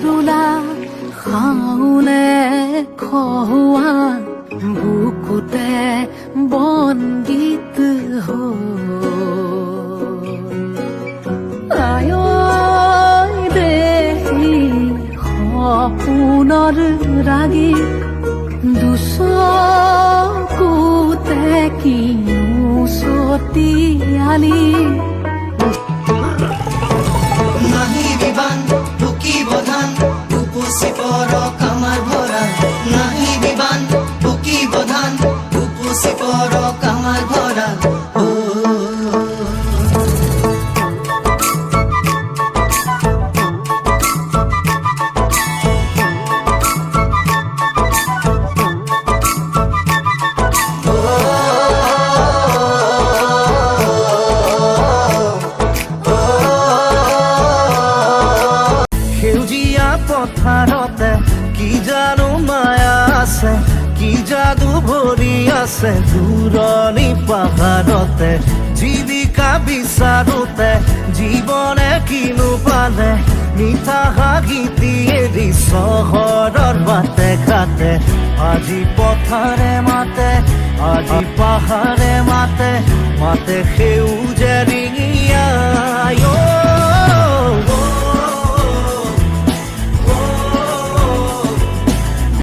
ৰুলা খাওনে খোৱা বুকুতে বন্দিত আয় দেহি সপোনৰ ৰাগী দুচকুতে কিনো চতিয়ালি নাহি বিবান বুকি বধান উপচি পৰক আমাৰ ভৰা নাহি বিবান বুকি বধান উপচি পৰক আমাৰ ভৰা পথাৰতে কি জানো মায়া আছে কি যাদু ভৰি আছে দূৰণি পাহাৰতে জীৱিকা বিচাৰোতে জীৱনে কিনো পালে মিঠা হাগিতি এৰি চহৰৰ বাটে ঘাটে আজি পথাৰে মাতে আজি পাহাৰে মাতে মাতে সেউজে ৰিঙি